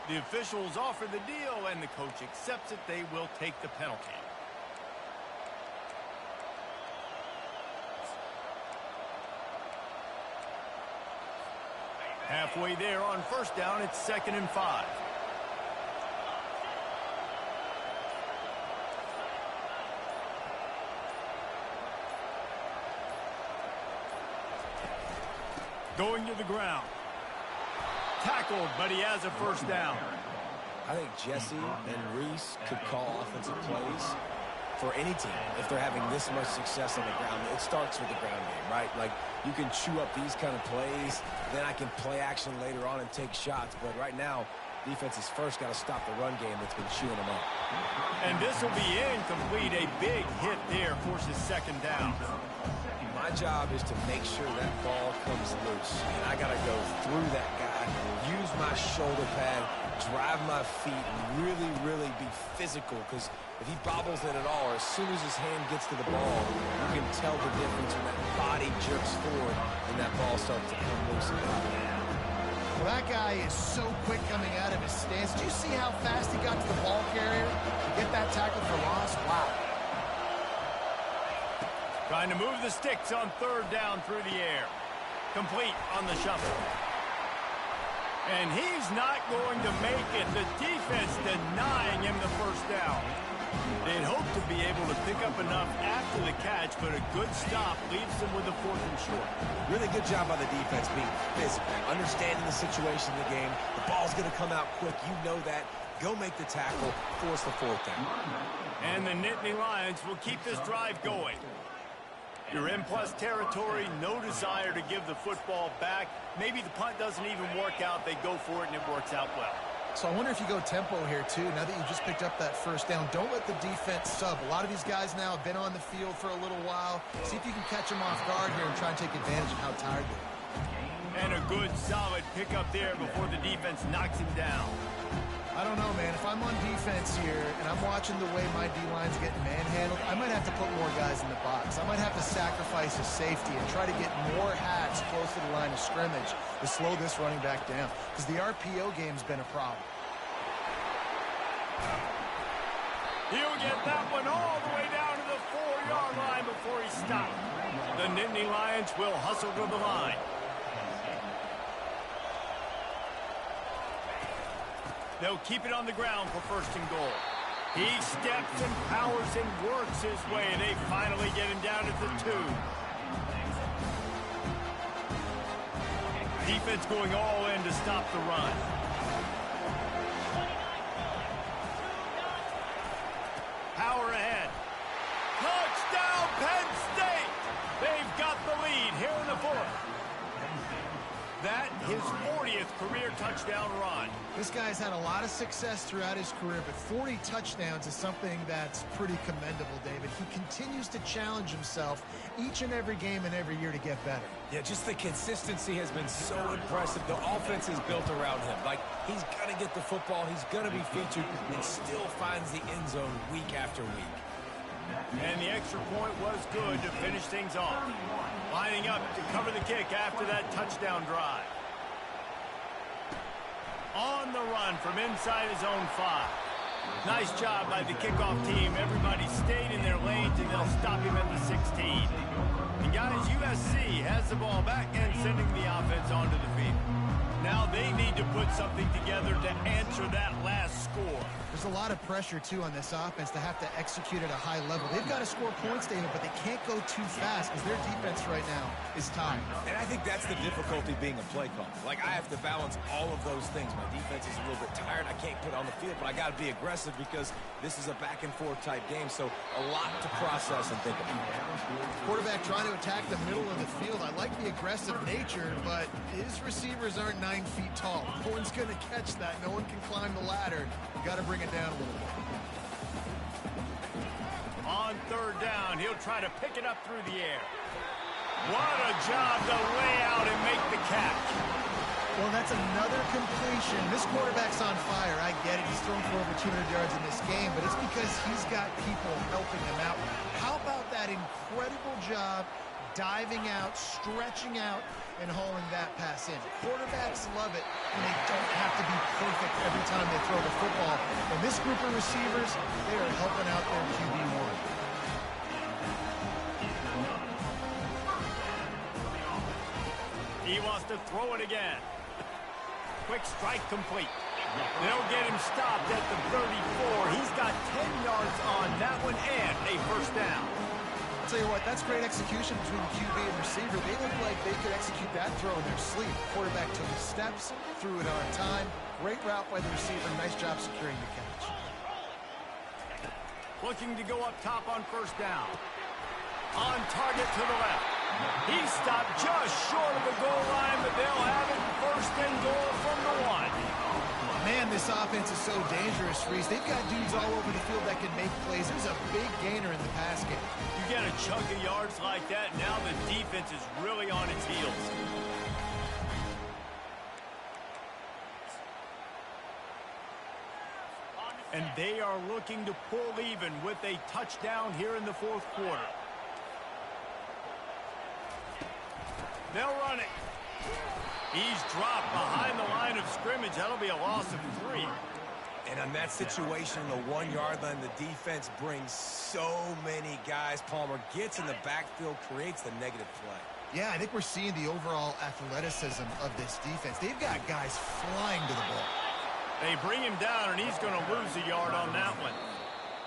The officials offer the deal, and the coach accepts it. They will take the penalty. Halfway there on first down, it's 2nd and 5. Going to the ground. Tackled, but he has a first down. I think Jesse and Reese could call offensive plays for any team if they're having this much success on the ground. It starts with the ground game, right? Like, you can chew up these kind of plays, then I can play action later on and take shots. But right now, defense has first got to stop the run game that's been chewing them up. And this will be incomplete. A big hit there forces 2nd down. My job is to make sure that ball comes loose. And I got to go through that guy, use my shoulder pad, drive my feet, and really, really be physical. Because if he bobbles it at all, or as soon as his hand gets to the ball, you can tell the difference when that body jerks forward and that ball starts to come loose. Well, that guy is so quick coming out of his stance. Do you see how fast he got to the ball carrier to get that tackle for loss? Wow. Trying to move the sticks on 3rd down through the air. Complete on the shuffle. And he's not going to make it. The defense denying him the first down. They'd hope to be able to pick up enough after the catch, but a good stop leaves them with a 4th and short. Really good job by the defense being physical, understanding the situation in the game. The ball's going to come out quick. You know that. Go make the tackle, force the 4th down. And the Nittany Lions will keep this drive going. You're in plus territory, no desire to give the football back. Maybe the punt doesn't even work out. They go for it, and it works out well. So I wonder if you go tempo here, too. Now that you just picked up that first down, don't let the defense sub. A lot of these guys now have been on the field for a little while. See if you can catch them off guard here and try and take advantage of how tired they are. And a good, solid pickup there before the defense knocks him down. I don't know, man. If I'm on defense here and I'm watching the way my D-line's getting manhandled, I might have to put more guys in the box. I might have to sacrifice a safety and try to get more hats close to the line of scrimmage to slow this running back down, because the RPO game's been a problem. He'll get that one all the way down to the 4-yard line before he stopped. The Nittany Lions will hustle to the line. They'll keep it on the ground for 1st and goal. He steps and powers and works his way. They finally get him down at the 2. Defense going all in to stop the run. Power ahead. Touchdown, Penn State! They've got the lead here in the 4th. That, his 40th career touchdown run. This guy's had a lot of success throughout his career, but 40 touchdowns is something that's pretty commendable, David. He continues to challenge himself each and every game and every year to get better. Yeah, just the consistency has been so impressive. The offense is built around him. Like, he's going to get the football, he's going to be featured, and still finds the end zone week after week. And the extra point was good to finish things off. Lining up to cover the kick after that touchdown drive. On the run from inside his own 5. Nice job by the kickoff team. Everybody stayed in their lanes, and they'll stop him at the 16. And guys, USC has the ball back and sending the offense onto the field. Now they need to put something together to answer that last score. There's a lot of pressure, too, on this offense to have to execute at a high level. They've got to score points, David, but they can't go too fast because their defense right now is tired. And I think that's the difficulty being a play caller. Like, I have to balance all of those things. My defense is a little bit tired. I can't put on the field, but I got to be aggressive because this is a back-and-forth type game, so a lot to process and think about. Quarterback trying to attack the middle of the field. I like the aggressive nature, but his receivers aren't 9 feet tall. No one's going to catch that. No one can climb the ladder. You got to bring it down a little bit. On third down, he'll try to pick it up through the air. What a job to lay out and make the catch. Well, that's another completion. This quarterback's on fire. I get it. He's thrown for over 200 yards in this game, but it's because he's got people helping him out. How about that incredible job diving out, stretching out, and hauling that pass in? Quarterbacks love it, and they don't have to be perfect every time they throw the football. And this group of receivers, they are helping out their QB1. He wants to throw it again. Quick strike complete. They'll get him stopped at the 34. He's got 10 yards on that one and a first down. I'll tell you what, that's great execution between the QB and receiver. They look like they could execute that throw in their sleep. Quarterback took his steps, threw it on time. Great route by the receiver. Nice job securing the catch. Looking to go up top on first down. On target to the left. He stopped just short of the goal line, but they'll have it first and goal from the 1. Man, this offense is so dangerous, Reese. They've got dudes all over the field that can make plays. There's a big gainer in the pass game. You get a chunk of yards like that, now the defense is really on its heels. And they are looking to pull even with a touchdown here in the fourth quarter. They'll run it. He's dropped behind the line of scrimmage. That'll be a loss of 3. And on that situation, the 1-yard line, the defense brings so many guys. Palmer gets in the backfield, creates the negative play. Yeah, I think we're seeing the overall athleticism of this defense. They've got guys flying to the ball. They bring him down, and he's going to lose a yard on that one.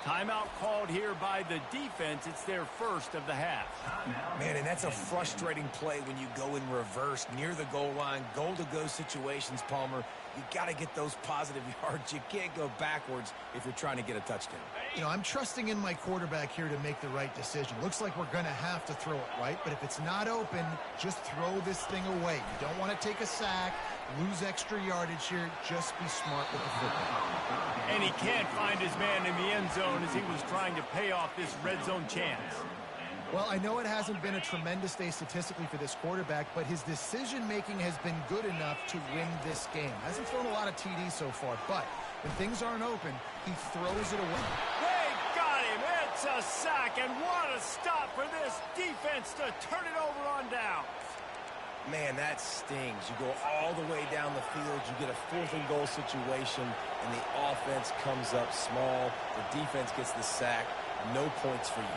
Timeout called here by the defense. It's their first of the half. Man, and that's a frustrating play when you go in reverse near the goal line, goal-to-go situations, Palmer. You got to get those positive yards. You can't go backwards if you're trying to get a touchdown. You know, I'm trusting in my quarterback here to make the right decision. Looks like we're going to have to throw it right, but if it's not open, just throw this thing away. You don't want to take a sack, lose extra yardage here. Just be smart with the football. And he can't find his man in the end zone as he was trying to pay off this red zone chance. Well, I know it hasn't been a tremendous day statistically for this quarterback, but his decision-making has been good enough to win this game. Hasn't thrown a lot of TDs so far, but when things aren't open, he throws it away. They got him. It's a sack, and what a stop for this defense to turn it over on down. Man, that stings. You go all the way down the field, you get a 4th and goal situation, and the offense comes up small. The defense gets the sack. No points for you.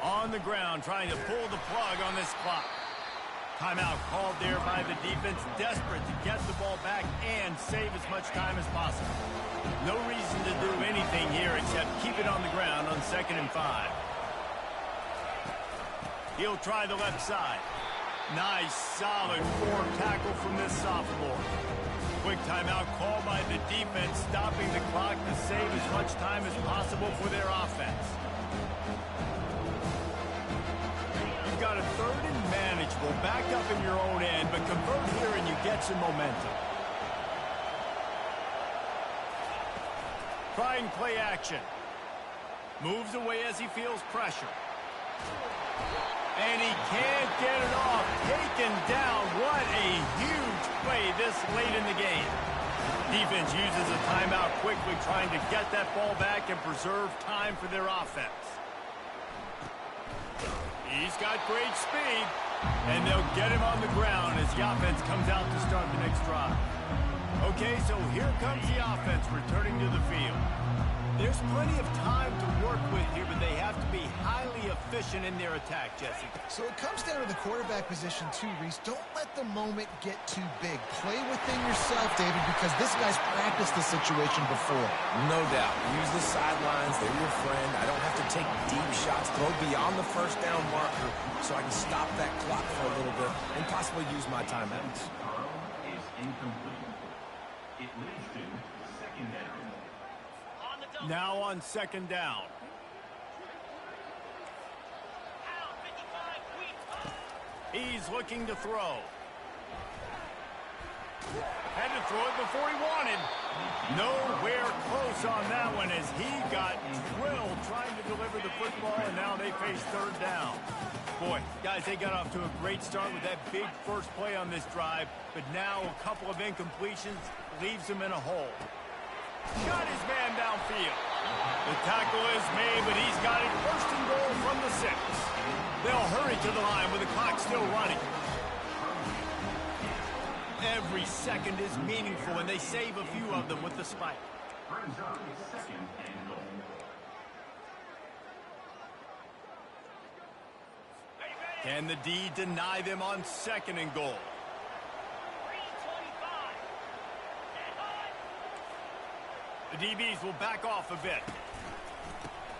On the ground, trying to pull the plug on this clock. Timeout called there by the defense, desperate to get the ball back and save as much time as possible. No reason to do anything here except keep it on the ground on 2nd and 5. He'll try the left side. Nice, solid form tackle from this sophomore. Quick timeout called by the defense, stopping the clock to save as much time as possible for their offense. You've got a 3rd Well, back up in your own end, but convert here and you get some momentum. Trying play action. Moves away as he feels pressure. And he can't get it off. Taken down. What a huge play this late in the game. Defense uses a timeout quickly, trying to get that ball back and preserve time for their offense. He's got great speed, and they'll get him on the ground as the offense comes out to start the next drive. Okay, so here comes the offense returning to the field. There's plenty of time to work with here, but they have to be highly efficient in their attack, Jesse. So it comes down to the quarterback position too, Reese. Don't let the moment get too big. Play within yourself, David, because this guy's practiced the situation before. No doubt. Use the sidelines. They're your friend. I don't have to take deep shots. Throw beyond the first down marker so I can stop that clock for a little bit and possibly use my timeouts. Is incomplete. It leads to second down. Now on second down. He's looking to throw. Had to throw it before he wanted. Nowhere close on that one as he got drilled trying to deliver the football, and now they face third down. Boy, guys, they got off to a great start with that big first play on this drive, but now a couple of incompletions leaves them in a hole. Got his man downfield. The tackle is made, but he's got it first and goal from the 6. They'll hurry to the line with the clock still running. Every second is meaningful, and they save a few of them with the spike. Brings up second and goal. Can the D deny them on second and goal? The DBs will back off a bit.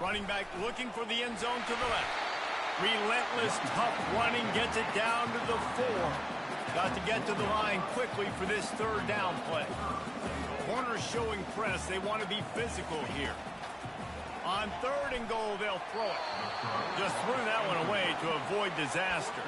Running back looking for the end zone to the left. Relentless, tough running, gets it down to the 4. Got to get to the line quickly for this third down play. Corners showing press. They want to be physical here. On third and goal, they'll throw it. Just threw that one away to avoid disaster.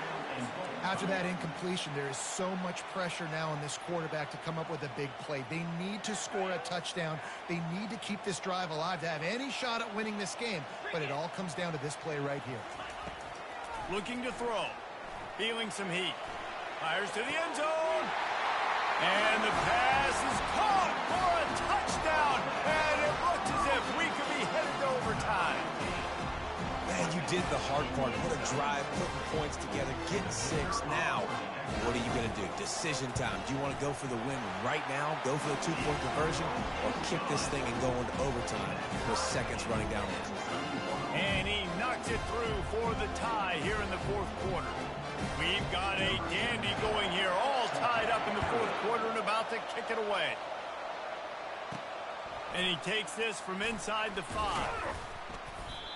After that incompletion, there is so much pressure now on this quarterback to come up with a big play. They need to score a touchdown. They need to keep this drive alive to have any shot at winning this game. But it all comes down to this play right here. Looking to throw. Feeling some heat. Fires to the end zone. And the pass is caught for a touchdown. And it looks as if we could be headed to overtime. Man, you did the hard part. What a drive, putting points together, getting 6. Now, what are you going to do? Decision time. Do you want to go for the win right now, go for the 2-point conversion, or kick this thing and go into overtime with seconds running down the clock? And he knocks it through for the tie here in the fourth quarter. We've got a dandy going here, all tied up in the fourth quarter and about to kick it away. And he takes this from inside the 5.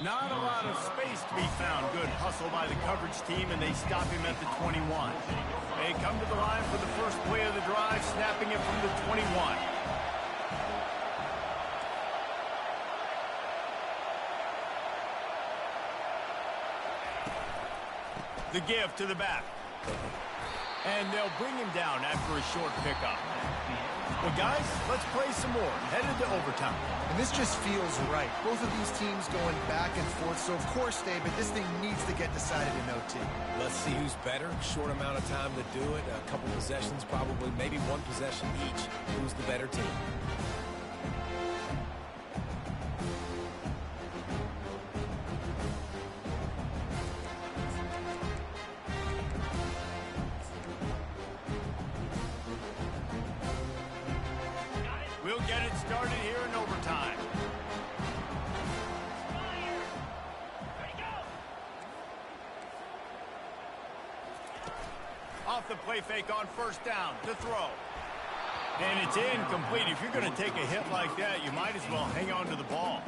Not a lot of space to be found. Good hustle by the coverage team, and they stop him at the 21. They come to the line for the first play of the drive, snapping it from the 21. The give to the back. And they'll bring him down after a short pickup. Well, guys, let's play some more. Headed to overtime. And this just feels right. Both of these teams going back and forth. So, of course, David, this thing needs to get decided in OT. Let's see who's better. Short amount of time to do it. A couple possessions probably. Maybe one possession each. Who's the better team? We'll get it started here in overtime. Off the play fake on first down to throw. And it's incomplete. If you're going to take a hit like that, you might as well hang on to the ball.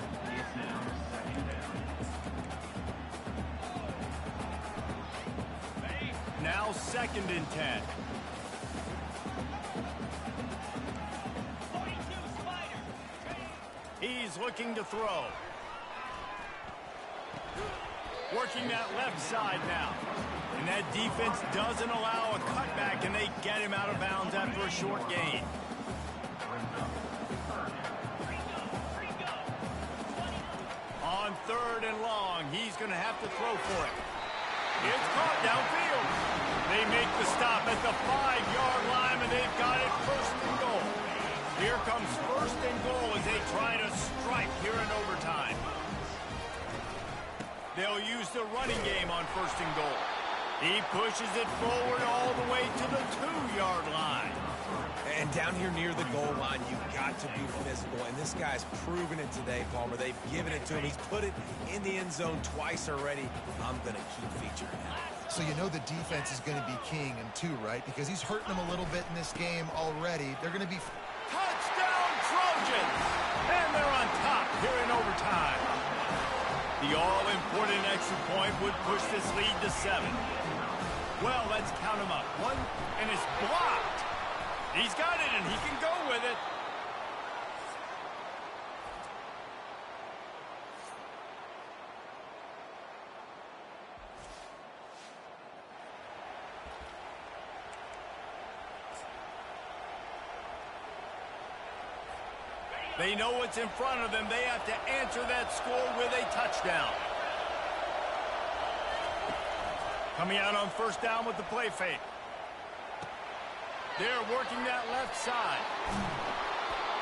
Now second and 10. He's looking to throw. Working that left side now. And that defense doesn't allow a cutback, and they get him out of bounds after a short gain. On 3rd and long, he's going to have to throw for it. It's caught downfield. They make the stop at the 5-yard line, and they've got it 1st and goal. Here comes 1st and goal as they try to strike here in overtime. They'll use the running game on 1st and goal. He pushes it forward all the way to the 2-yard line. And down here near the goal line, you've got to be physical. And this guy's proven it today, Palmer. They've given it to him. He's put it in the end zone twice already. I'm going to keep featuring him. So you know the defense is going to be king in 2, right? Because he's hurting them a little bit in this game already. They're going to be... Touchdown, Trojans! And they're on top here in overtime. The all-important extra point would push this lead to 7. Well, let's count them up. 1, and it's blocked. He's got it, and he can go with it. They know what's in front of them. They have to answer that score with a touchdown. Coming out on 1st down with the play fake. They're working that left side.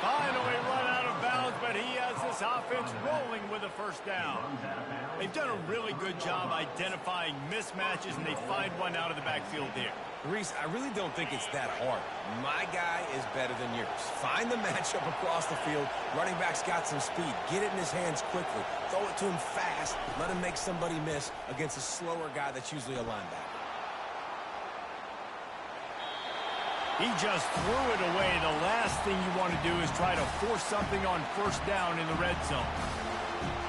Finally run out of bounds, but he has this offense rolling with a 1st down. They've done a really good job identifying mismatches, and they find one out of the backfield there. Reese, I really don't think it's that hard. My guy is better than yours. Find the matchup across the field. Running back's got some speed. Get it in his hands quickly. Throw it to him fast. Let him make somebody miss against a slower guy that's usually a linebacker. He just threw it away. The last thing you want to do is try to force something on 1st down in the red zone.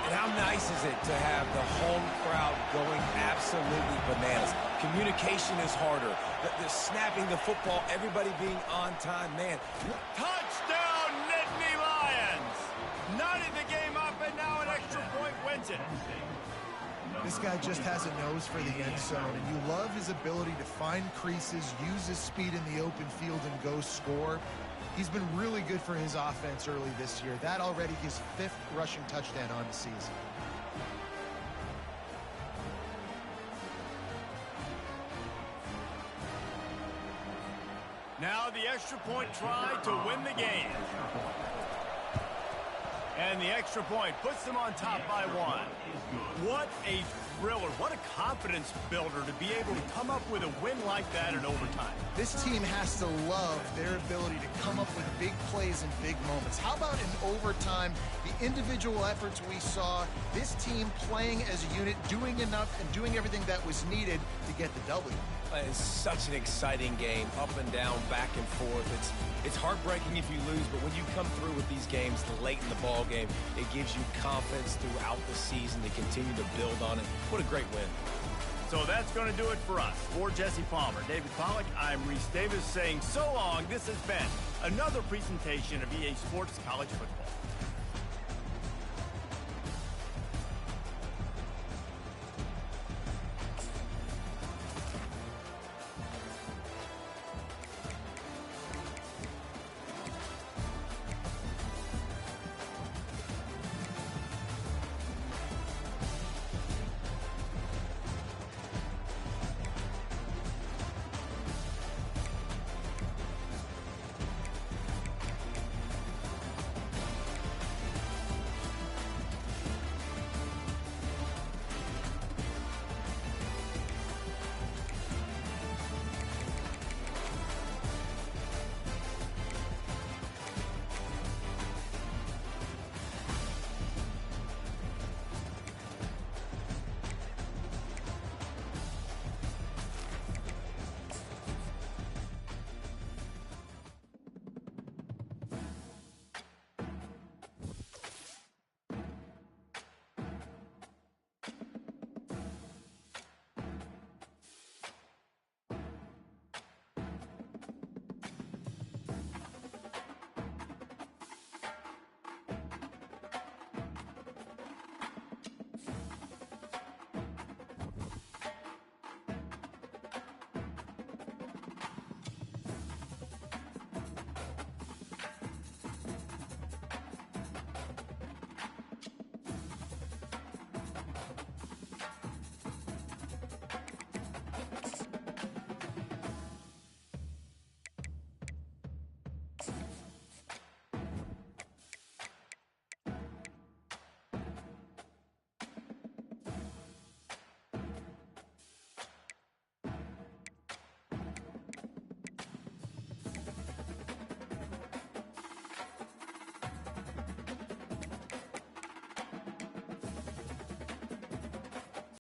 And how nice is it to have the home crowd going absolutely bananas? Communication is harder. The snapping the football, everybody being on time, man. Touchdown, Nittany Lions! Knotted the game up, and now an extra point wins it. This guy just has a nose for the end zone, and you love his ability to find creases, use his speed in the open field, and go score. He's been really good for his offense early this year. That already his 5th rushing touchdown on the season. Now the extra point try to win the game. And the extra point puts them on top by 1. What a thriller. What a confidence builder to be able to come up with a win like that in overtime. This team has to love their ability to come up with big plays and big moments. How about in overtime, the individual efforts we saw, this team playing as a unit, doing enough and doing everything that was needed to get the W. It's such an exciting game, up and down, back and forth. It's heartbreaking if you lose, but when you come through with these games late in the ball game, it gives you confidence throughout the season to continue to build on it. What a great win. So that's going to do it for us. For Jesse Palmer, David Pollack, I'm Reese Davis saying so long. This has been another presentation of EA Sports College Football.